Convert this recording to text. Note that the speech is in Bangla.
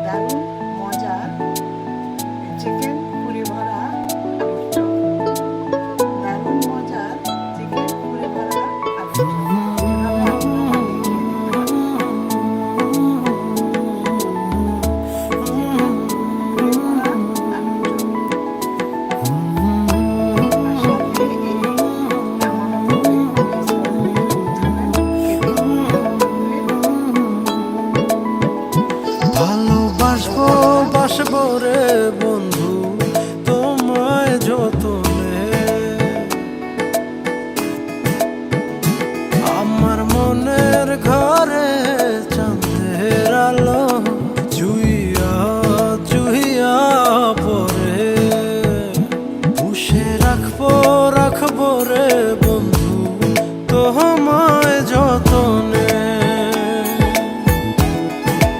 দারুণ মজার চিকেন পুরি ভরা আলুর চপ। দারুণ মজার চিকেন পুরি ভরা আলুর চপ। এভাবে আপনারা বানিয়ে ভালোবাসবো বাসবো রে